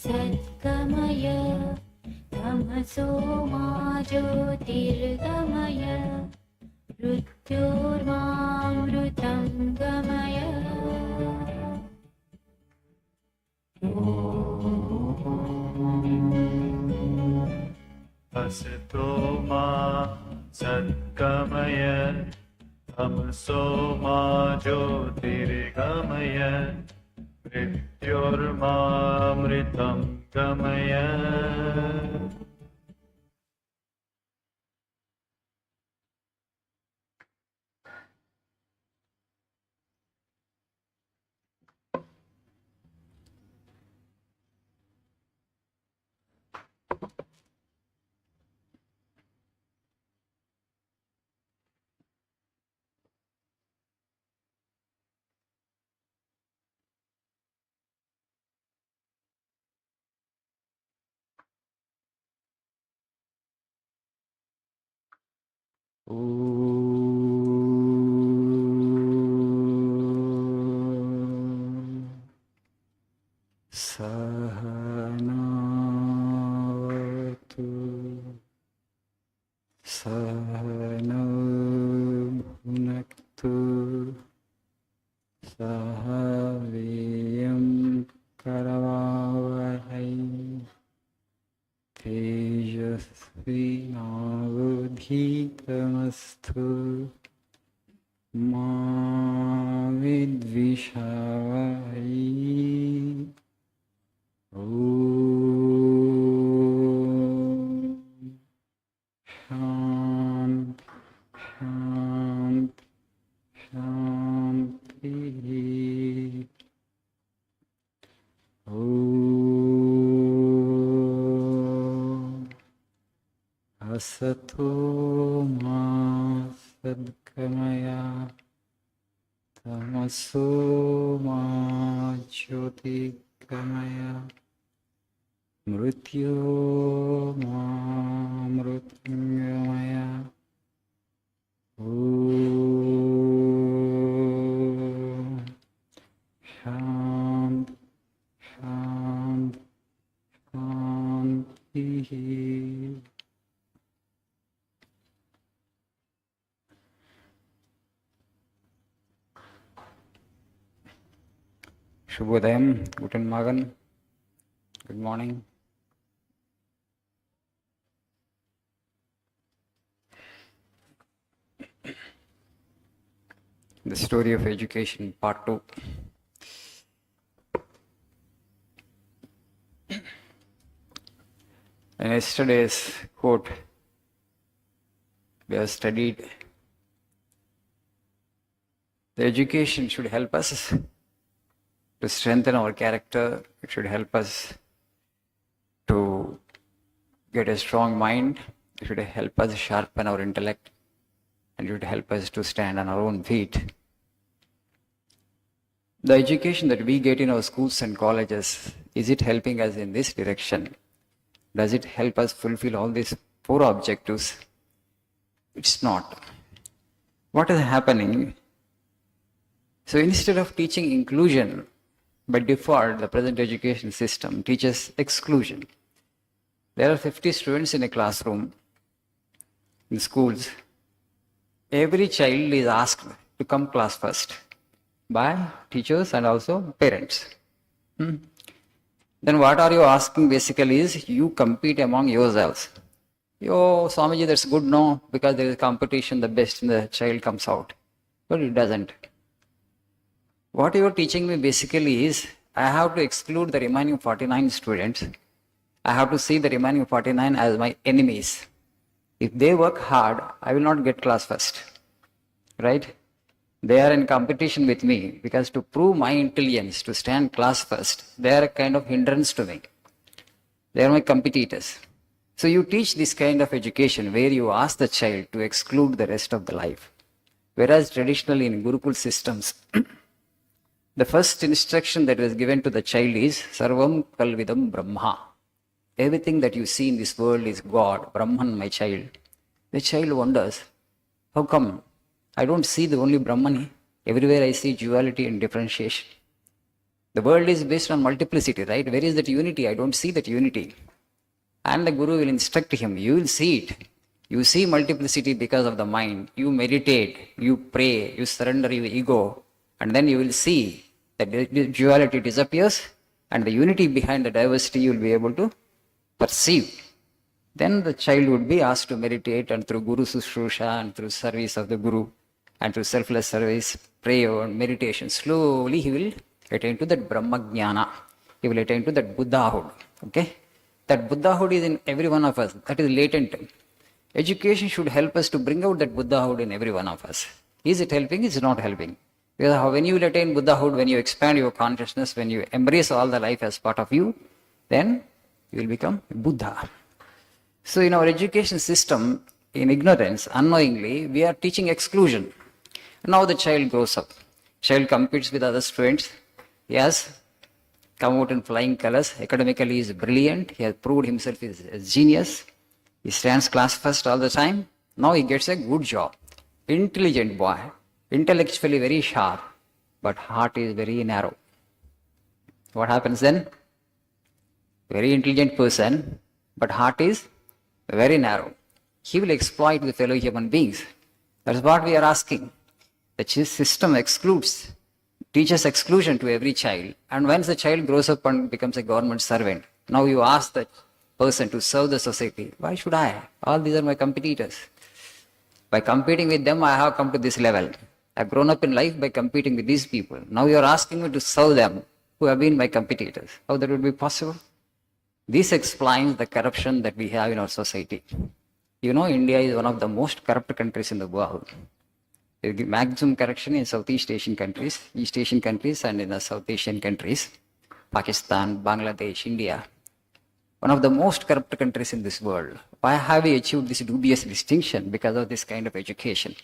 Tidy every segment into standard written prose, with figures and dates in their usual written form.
सद्गमय तमसो मा ज्योतिर्गमय मृत्योर्मामृतं गमय। असतो मा सद्गमय तमसो मा ज्योतिर्गमय मृत्योर्मामृतं गमय। सहनावतु सहनौ भुनक्तु सह वीर्यं करवावहै तेजस्विनावधीतमस्तु मा विद्विषावहै। शान्ति शान्ति शान्तिः। असतो मा सद्गमय तमसो मा ज्योतिर्गमय मृत्योर्मामृतं गमय। शान्ति शान्ति शान्तिः। Shubhodayam, Guten Morgen, good morning. The story of education, part 2. In yesterday's quote, we have studied the education should help us to strengthen our character. It should help us to get a strong mind. It should help us sharpen our intellect, and it should help us to stand on our own feet. The education that we get in our schools and colleges, is it helping us in this direction? Does it help us fulfill all these 4 objectives? It's not. What is happening? So instead of teaching inclusion, by default, the present education system teaches exclusion. There are 50 students in a classroom in schools. Every child is asked to come class first by teachers and also parents. Then what are you asking basically is you compete among yourselves. Yo, Swamiji, that's good, no? Because there is competition, the best in the child comes out. But it doesn't. What you are teaching me basically is I have to exclude the remaining 49 students. I have to see the remaining 49 as my enemies. If they work hard, I will not get class first. Right? They are in competition with me because to prove my intelligence, to stand class first, they are a kind of hindrance to me. They are my competitors. So you teach this kind of education where you ask the child to exclude the rest of the life. Whereas traditionally in Gurukul systems, the first instruction that was given to the child is Sarvam Kalvidam Brahma. Everything that you see in this world is God, Brahman, my child. The child wonders, how come? I don't see the only Brahman. Everywhere I see duality and differentiation. The world is based on multiplicity, right? Where is that unity? I don't see that unity. And the Guru will instruct him, you will see it. You see multiplicity because of the mind. You meditate, you pray, you surrender your ego, and then you will see that the duality disappears and the unity behind the diversity you will be able to perceive. Then the child would be asked to meditate, and through Guru Sushrusha and through service of the Guru and through selfless service, prayer and meditation, slowly he will attain to that Brahma Jnana. He will attain to that Buddhahood. Okay? That Buddhahood is in every one of us. That is latent. Education should help us to bring out that Buddhahood in every one of us. Is it helping? Is it not helping? Because when you will attain Buddhahood, when you expand your consciousness, when you embrace all the life as part of you, then you will become Buddha. So in our education system, in ignorance, unknowingly, we are teaching exclusion. Now the child grows up. Child competes with other students. He has come out in flying colors. Academically, he is brilliant. He has proved himself as a genius. He stands class first all the time. Now he gets a good job. Intelligent boy. Intellectually very sharp. But heart is very narrow. What happens then? Very intelligent person. But heart is very narrow. He will exploit the fellow human beings. That's what we are asking. The system excludes, teaches exclusion to every child. And once the child grows up and becomes a government servant, now you ask the person to serve the society. Why should I? All these are my competitors. By competing with them, I have come to this level. I've grown up in life by competing with these people. Now you are asking me to serve them, who have been my competitors. How that would be possible? This explains the corruption that we have in our society. You know, India is one of the most corrupt countries in the world. The maximum corruption in Southeast Asian countries, East Asian countries, and in the South Asian countries, Pakistan, Bangladesh, India. One of the most corrupt countries in this world. Why have we achieved this dubious distinction? Because of this kind of education,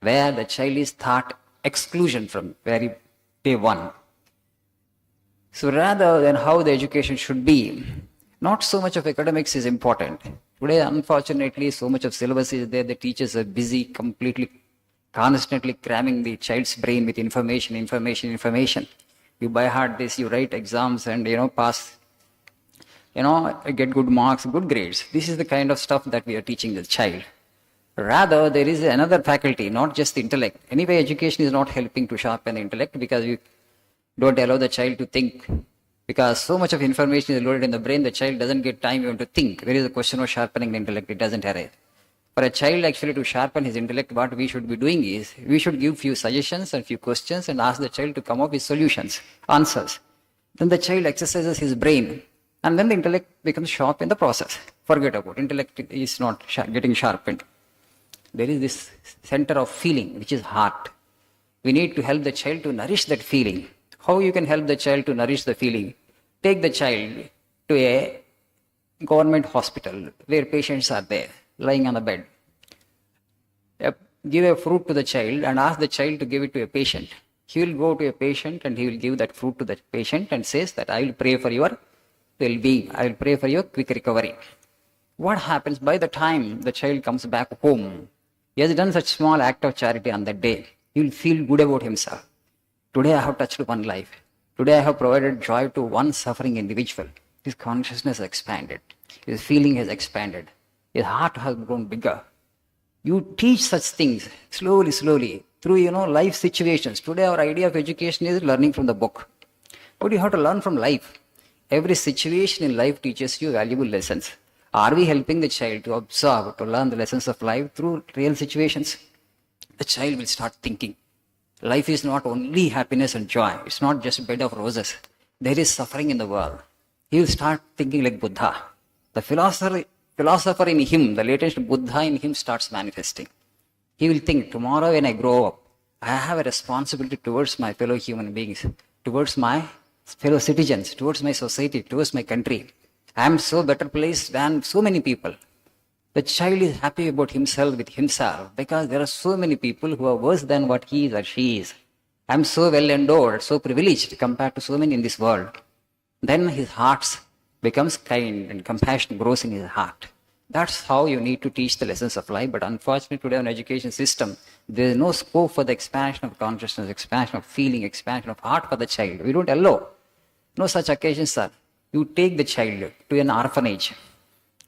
where the child is taught exclusion from very day one. So rather than how the education should be, not so much of academics is important. Today, unfortunately, so much of syllabus is there. The teachers are busy, completely, constantly cramming the child's brain with information. You by heart this, you write exams and, pass, get good marks, good grades. This is the kind of stuff that we are teaching the child. Rather, there is another faculty, not just the intellect. Anyway, education is not helping to sharpen the intellect because you don't allow the child to think. Because so much of information is loaded in the brain, the child doesn't get time even to think. Where is the question of sharpening the intellect? It doesn't arrive. For a child actually to sharpen his intellect, what we should be doing is, we should give few suggestions and few questions and ask the child to come up with solutions, answers. Then the child exercises his brain and then the intellect becomes sharp in the process. Forget about it. Intellect is not getting sharpened. There is this center of feeling, which is heart. We need to help the child to nourish that feeling. How you can help the child to nourish the feeling? Take the child to a government hospital where patients are there, lying on the bed. Give a fruit to the child and ask the child to give it to a patient. He will go to a patient and he will give that fruit to the patient and says that I will pray for your well-being. I will pray for your quick recovery. What happens by the time the child comes back home? He has done such small act of charity on that day. He will feel good about himself. Today I have touched one life. Today I have provided joy to one suffering individual. His consciousness has expanded. His feeling has expanded. His heart has grown bigger. You teach such things slowly through, life situations. Today our idea of education is learning from the book. But you have to learn from life. Every situation in life teaches you valuable lessons. Are we helping the child to observe, to learn the lessons of life through real situations? The child will start thinking. Life is not only happiness and joy. It's not just a bed of roses. There is suffering in the world. He will start thinking like Buddha. The philosopher in him, the latest Buddha in him starts manifesting. He will think, tomorrow when I grow up, I have a responsibility towards my fellow human beings, towards my fellow citizens, towards my society, towards my country. I am so better placed than so many people. The child is happy about himself with himself because there are so many people who are worse than what he is or she is. I am so well endowed, so privileged compared to so many in this world. Then his heart becomes kind and compassion grows in his heart. That's how you need to teach the lessons of life. But unfortunately today in education system, there is no scope for the expansion of consciousness, expansion of feeling, expansion of heart for the child. We don't allow. No such occasions, sir. You take the child to an orphanage,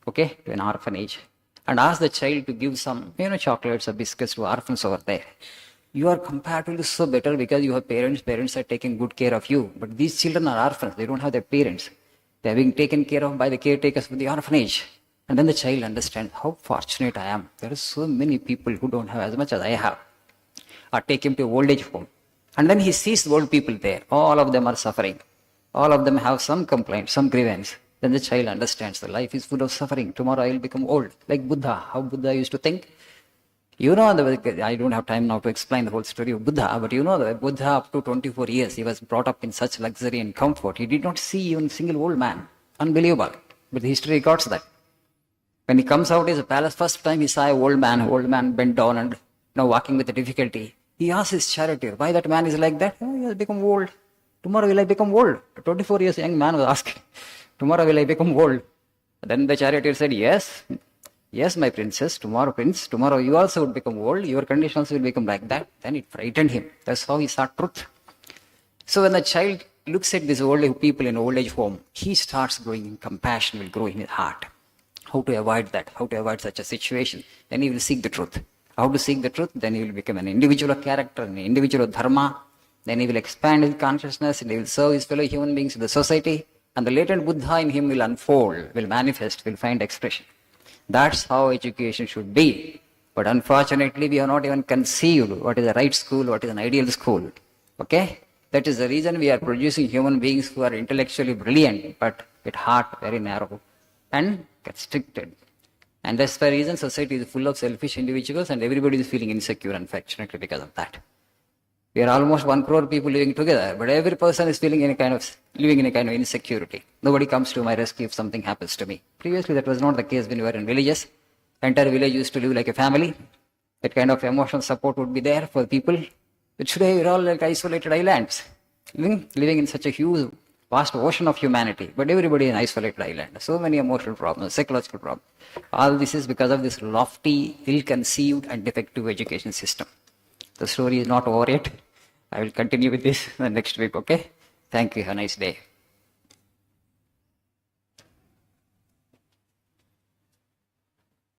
okay, to an orphanage, and ask the child to give some, chocolates or biscuits to orphans over there. You are comparatively so better because you have parents. Parents are taking good care of you. But these children are orphans. They don't have their parents. They are being taken care of by the caretakers of the orphanage. And then the child understands how fortunate I am. There are so many people who don't have as much as I have. Or take him to old age home. And then he sees the old people there. All of them are suffering. All of them have some complaint, some grievance. Then the child understands the life is full of suffering. Tomorrow I will become old. Like Buddha, how Buddha used to think. I don't have time now to explain the whole story of Buddha, but that Buddha up to 24 years, he was brought up in such luxury and comfort. He did not see even a single old man. Unbelievable. But the history records that. When he comes out of the palace, first time he saw an old man bent down and walking with difficulty. He asked his charioteer, why that man is like that? Oh, he has become old. Tomorrow will I become old? A 24 years young man was asking, tomorrow will I become old? Then the charioteer said, yes, my princess, tomorrow you also would become old, your condition also will become like that. Then it frightened him. That's how he saw truth. So when the child looks at these old people in old age home, he starts growing in compassion, will grow in his heart. How to avoid that? How to avoid such a situation? Then he will seek the truth. How to seek the truth? Then he will become an individual of character, an individual of dharma. Then he will expand his consciousness and he will serve his fellow human beings in the society. And the latent Buddha in him will unfold, will manifest, will find expression. That's how education should be. But unfortunately, we have not even conceived what is the right school, what is an ideal school. Okay? That is the reason we are producing human beings who are intellectually brilliant, but with heart very narrow and constricted. And that's the reason society is full of selfish individuals and everybody is feeling insecure, unfortunately, because of that. We are almost 1 crore people living together, but every person is living in a kind of insecurity. Nobody comes to my rescue if something happens to me. Previously, that was not the case when we were in villages. Entire village used to live like a family. That kind of emotional support would be there for people. But today, we're all like isolated islands, living in such a huge, vast ocean of humanity. But everybody is an isolated island. So many emotional problems, psychological problems. All this is because of this lofty, ill-conceived and defective education system. The story is not over yet. I will continue with this the next week, okay? Thank you. Have a nice day.